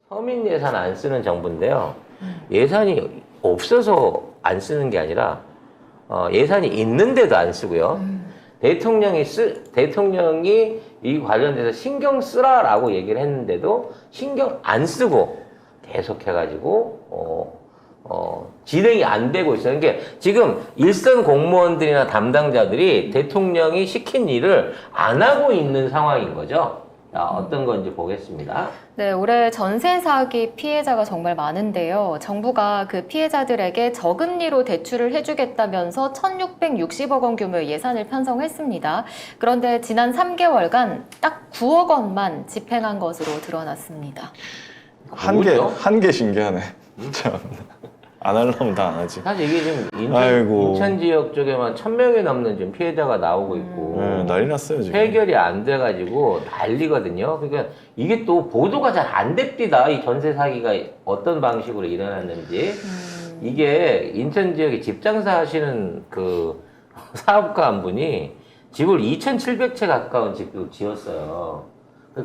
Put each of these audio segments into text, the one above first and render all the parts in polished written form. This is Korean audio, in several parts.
서민 예산 안 쓰는 정부인데요. 예산이 없어서 안 쓰는 게 아니라 예산이 있는데도 안 쓰고요. 대통령이 이 관련돼서 신경 쓰라라고 얘기를 했는데도 신경 안 쓰고 계속 해가지고 진행이 안 되고 있어요. 그러니까 지금 일선 공무원들이나 담당자들이 대통령이 시킨 일을 안 하고 있는 상황인 거죠. 자, 어떤 건지 보겠습니다. 네, 올해 전세 사기 피해자가 정말 많은데요. 정부가 그 피해자들에게 저금리로 대출을 해주겠다면서 1,660억 원 규모의 예산을 편성했습니다. 그런데 지난 3개월간 딱 9억 원만 집행한 것으로 드러났습니다. 한 개 신기하네. 참. 안 하려면 다 안 하지. 사실 이게 지금 아이고. 인천 지역 쪽에만 1,000명이 넘는 지금 피해자가 나오고 있고 네, 난리 났어요, 지금. 해결이 안 돼가지고 난리거든요. 그러니까 이게 또 보도가 잘 안 됩니다. 이 전세 사기가 어떤 방식으로 일어났는지. 이게 인천 지역에 집 장사하시는 그 사업가 한 분이 집을 2,700채 가까운 집을 지었어요.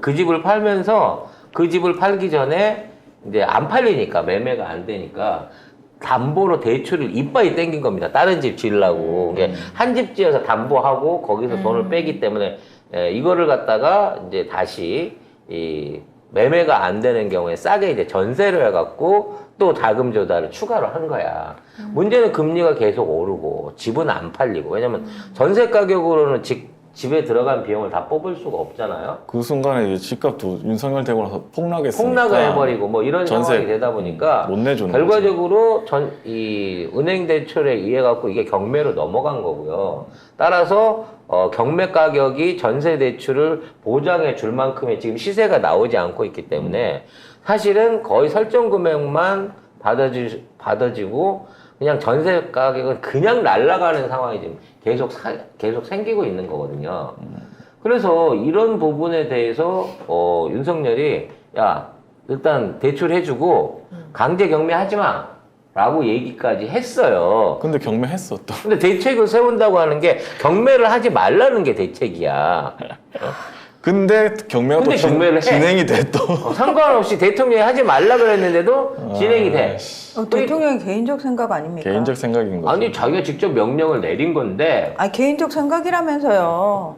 그 집을 팔면서 그 집을 팔기 전에 이제 안 팔리니까 매매가 안 되니까 담보로 대출을 이빠이 땡긴 겁니다. 다른 집 지으려고. 한 집 지어서 담보하고 거기서 돈을 빼기 때문에 이거를 갖다가 이제 다시 이 매매가 안 되는 경우에 싸게 이제 전세를 해갖고 또 자금 조달을 추가로 한 거야. 문제는 금리가 계속 오르고 집은 안 팔리고. 왜냐면 전세 가격으로는 집에 들어간 비용을 다 뽑을 수가 없잖아요. 그 순간에 이제 집값도 윤석열 되고 나서 폭락했으니까. 폭락해버리고 뭐 이런 전세 상황이 되다 보니까 못 내주는 결과적으로 이 은행 대출에 의해 갖고 이게 경매로 넘어간 거고요. 따라서 경매 가격이 전세 대출을 보장해 줄 만큼의 지금 시세가 나오지 않고 있기 때문에 사실은 거의 설정 금액만 받아지고 그냥 전세 가격은 그냥 날아가는 상황이 지금 계속 생기고 있는 거거든요. 그래서 이런 부분에 대해서 윤석열이 야 일단 대출해주고 강제 경매하지 마 라고 얘기까지 했어요. 근데 경매했어 또. 근데 대책을 세운다고 하는 게 경매를 하지 말라는 게 대책이야. 근데 경매가 또 경매를 해. 진행이 돼 또. 상관없이 대통령이 하지 말라 그랬는데도 진행이 돼. 대통령의 개인적 생각 아닙니까? 개인적 생각인 거죠. 아니 자기가 직접 명령을 내린 건데. 아니, 개인적 생각이라면서요.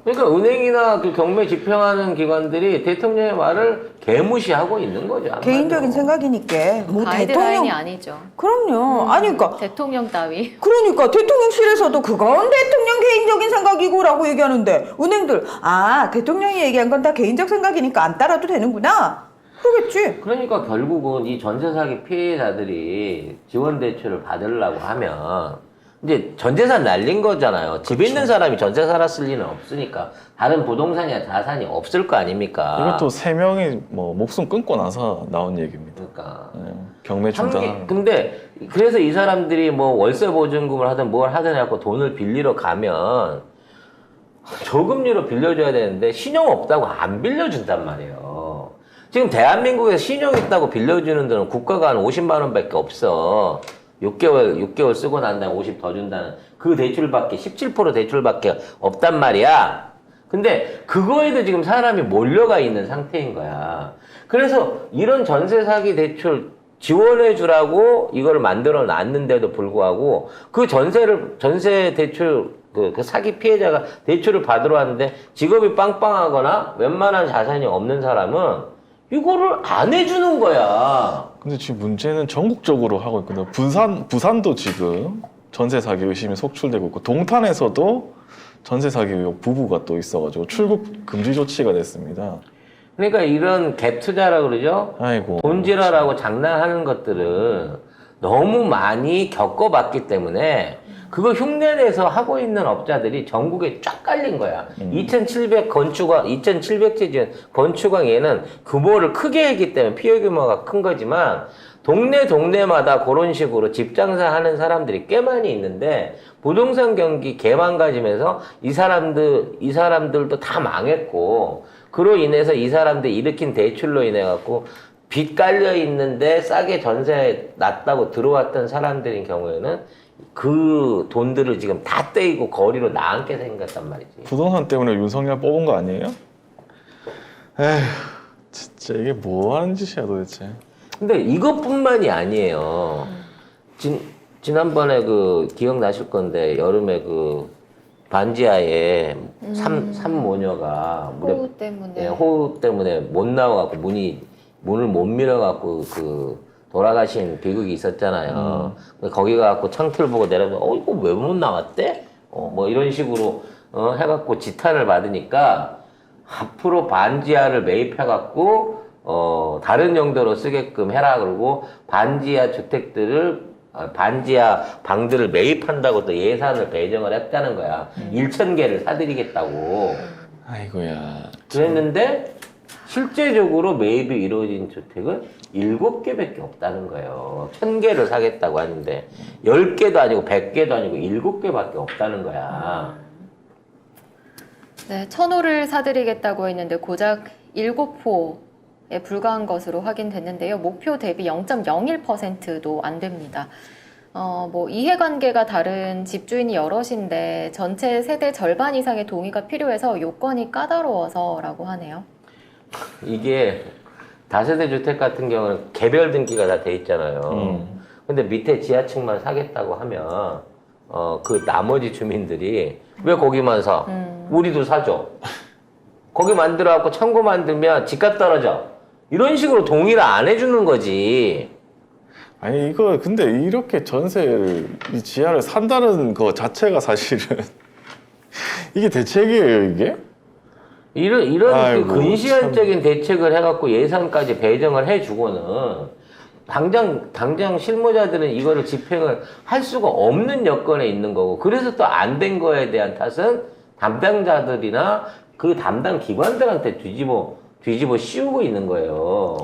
그러니까 은행이나 그 경매 집행하는 기관들이 대통령의 말을 개무시하고 있는 거죠. 한마디로. 개인적인 생각이니까. 뭐 가이드라인이 아니죠. 그럼요. 아니, 그러니까. 대통령 따위. 그러니까 대통령실에서도 그건 대통령 개인적인 생각이고라고 얘기하는데 은행들 대통령이 얘기한 건 다 개인적 생각이니까 안 따라도 되는구나. 그러겠지. 그러니까 결국은 이 전세 사기 피해자들이 지원 대출을 받으려고 하면 이제 전 재산 날린 거잖아요. 집에 있는 사람이 전세 살았을 리는 없으니까 다른 부동산이나 자산이 없을 거 아닙니까? 이것도 3명이 뭐 목숨 끊고 나서 나온 얘기입니다. 그러니까. 경매 중단하는. 근데 그래서 이 사람들이 뭐 월세 보증금을 하든 뭘 하든 해갖고 돈을 빌리러 가면 저금리로 빌려줘야 되는데 신용 없다고 안 빌려준단 말이에요. 지금 대한민국에서 신용 있다고 빌려주는 데는 국가가 한 50만 원밖에 없어. 6개월 쓰고 난 다음에 50 더 준다는 그 대출밖에 17% 대출밖에 없단 말이야. 근데 그거에도 지금 사람이 몰려가 있는 상태인 거야. 그래서 이런 전세 사기 대출 지원해 주라고 이걸 만들어 놨는데도 불구하고 그 전세 대출 그 사기 피해자가 대출을 받으러 왔는데 직업이 빵빵하거나 웬만한 자산이 없는 사람은 이거를 안 해주는 거야. 근데 지금 문제는 전국적으로 하고 있거든요. 부산도 지금 전세 사기 의심이 속출되고 있고 동탄에서도 전세 사기 의혹 부부가 또 있어가지고 출국 금지 조치가 됐습니다. 그러니까 이런 갭 투자라 그러죠. 아이고. 돈지랄하고 장난하는 것들은 너무 많이 겪어봤기 때문에 그거 흉내내서 하고 있는 업자들이 전국에 쫙 깔린 거야. 2,700채 지은 건축왕 규모를 크게 했기 때문에 피해 규모가 큰 거지만 동네마다 그런 식으로 집 장사하는 사람들이 꽤 많이 있는데 부동산 경기 개망가지면서 이 사람들도 다 망했고 그로 인해서 이 사람들이 일으킨 대출로 인해 갖고 빚 깔려 있는데 싸게 전세 났다고 들어왔던 사람들인 경우에는 그 돈들을 지금 다 떼이고 거리로 나앉게 생겼단 말이지. 부동산 때문에 윤석열 뽑은 거 아니에요? 에휴, 진짜 이게 뭐 하는 짓이야 도대체. 근데 이것뿐만이 아니에요. 지난번에 그 기억나실 건데 여름에 그 반지하에 삼모녀가 호우 때문에. 호우 때문에 못 나와갖고 문을 못 밀어갖고 그 돌아가신 비극이 있었잖아요. 거기 가갖고 창틀 보고 내려면 이거 왜 못 나왔대? 뭐 이런 식으로 해갖고 지탄을 받으니까 앞으로 반지하를 매입해갖고 다른 용도로 쓰게끔 해라 그러고 반지하 주택들을 반지하 방들을 매입한다고 또 예산을 배정을 했다는 거야. 1,000개를 사드리겠다고. 아이고야. 그랬는데 실제적으로 매입이 이루어진 주택은 7개밖에 없다는 거예요. 1,000개를 사겠다고 하는데 10개도 아니고 100개도 아니고 7개밖에 없다는 거야. 네, 1,000호를 사드리겠다고 했는데 고작 7호에 불과한 것으로 확인됐는데요. 목표 대비 0.01%도 안 됩니다. 뭐 이해관계가 다른 집주인이 여럿인데 전체 세대 절반 이상의 동의가 필요해서 요건이 까다로워서라고 하네요. 이게 다세대 주택 같은 경우는 개별 등기가 다 돼 있잖아요. 근데 밑에 지하층만 사겠다고 하면 그 나머지 주민들이 왜 거기만 사? 우리도 사줘. 거기 만들어갖고 창고 만들면 집값 떨어져. 이런 식으로 동의를 안 해주는 거지. 아니 이거 근데 이렇게 전세를 이 지하를 산다는 거 자체가 사실은 이게 대책이에요 이게? 이런 아이고, 그 근시안적인 대책을 해갖고 예산까지 배정을 해주고는 당장 실무자들은 이거를 집행을 할 수가 없는 여건에 있는 거고, 그래서 또 안 된 거에 대한 탓은 담당자들이나 그 담당 기관들한테 뒤집어 씌우고 있는 거예요.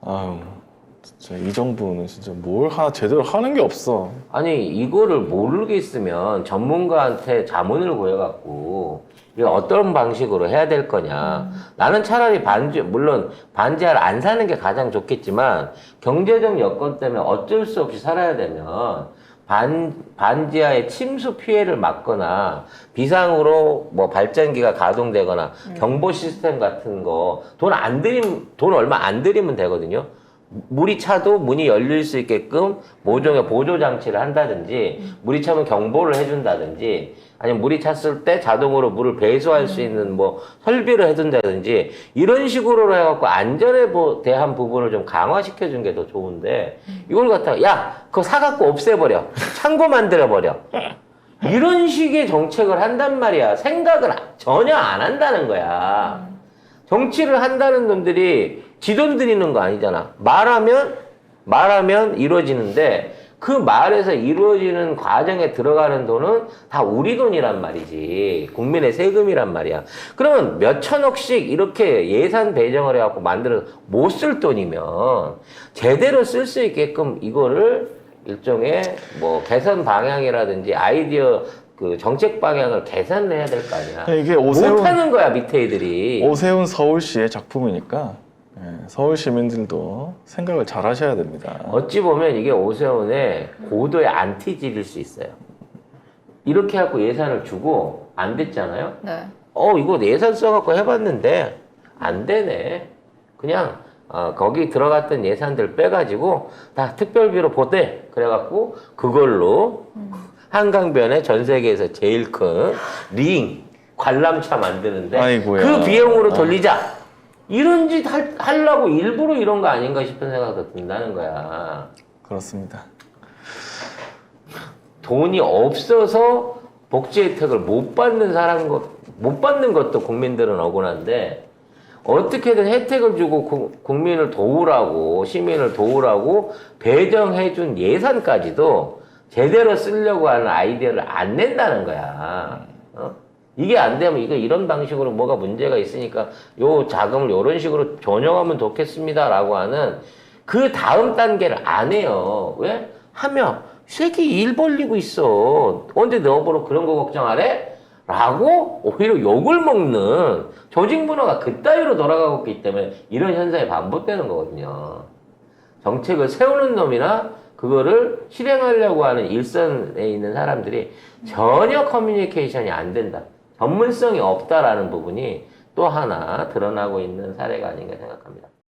아유 진짜 이 정부는 진짜 뭘 하나 제대로 하는 게 없어. 아니 이거를 모르겠으면 전문가한테 자문을 구해갖고 이거 어떤 방식으로 해야 될 거냐. 나는 차라리 물론 반지하를 안 사는 게 가장 좋겠지만 경제적 여건 때문에 어쩔 수 없이 살아야 되면 반지하의 침수 피해를 막거나 비상으로 뭐 발전기가 가동되거나 경보 시스템 같은 거 돈 얼마 안 들이면 되거든요. 물이 차도 문이 열릴 수 있게끔 모종의 보조 장치를 한다든지, 물이 차면 경보를 해준다든지, 아니면 물이 찼을 때 자동으로 물을 배수할 수 있는 뭐 설비를 해준다든지, 이런 식으로 해갖고 안전에 대한 부분을 좀 강화시켜 준 게 더 좋은데, 이걸 갖다가 야 그거 사갖고 없애버려, 창고 만들어버려, 이런 식의 정책을 한단 말이야. 생각을 전혀 안 한다는 거야. 정치를 한다는 놈들이 지 돈 들이는 거 아니잖아. 말하면 이루어지는데 그 말에서 이루어지는 과정에 들어가는 돈은 다 우리 돈이란 말이지. 국민의 세금이란 말이야. 그러면 몇 천억씩 이렇게 예산 배정을 해갖고 만들어서 못 쓸 돈이면 제대로 쓸 수 있게끔 이거를 일종의 뭐 개선 방향이라든지 아이디어 그 정책 방향을 개선을 해야 될 거 아니야. 이게 못하는 거야 밑에 애들이. 오세훈 서울시의 작품이니까 서울 시민들도 생각을 잘 하셔야 됩니다. 어찌 보면 이게 오세훈의 고도의 안티질일 수 있어요. 이렇게 해갖고 예산을 주고 안 됐잖아요. 네. 이거 예산 써갖고 해봤는데 안 되네. 그냥 거기 들어갔던 예산들 빼가지고 다 특별비로 보대. 그래갖고 그걸로 한강변에 전 세계에서 제일 큰 관람차 만드는데 아이고야. 그 비용으로 돌리자. 이런 짓 하려고 일부러 이런 거 아닌가 싶은 생각도 든다는 거야. 그렇습니다. 돈이 없어서 복지 혜택을 못 받는 것도 국민들은 억울한데, 어떻게든 혜택을 주고 국민을 도우라고, 시민을 도우라고 배정해준 예산까지도 제대로 쓰려고 하는 아이디어를 안 낸다는 거야. 이게 안 되면 이런 방식으로 뭐가 문제가 있으니까 요 자금을 이런 식으로 전용하면 좋겠습니다라고 하는 그 다음 단계를 안 해요. 왜? 하면 새끼 일 벌리고 있어. 언제 너 보러 그런 거 걱정하래? 라고 오히려 욕을 먹는 조직 문화가 그따위로 돌아가고 있기 때문에 이런 현상이 반복되는 거거든요. 정책을 세우는 놈이나 그거를 실행하려고 하는 일선에 있는 사람들이 전혀 커뮤니케이션이 안 된다. 전문성이 없다라는 부분이 또 하나 드러나고 있는 사례가 아닌가 생각합니다.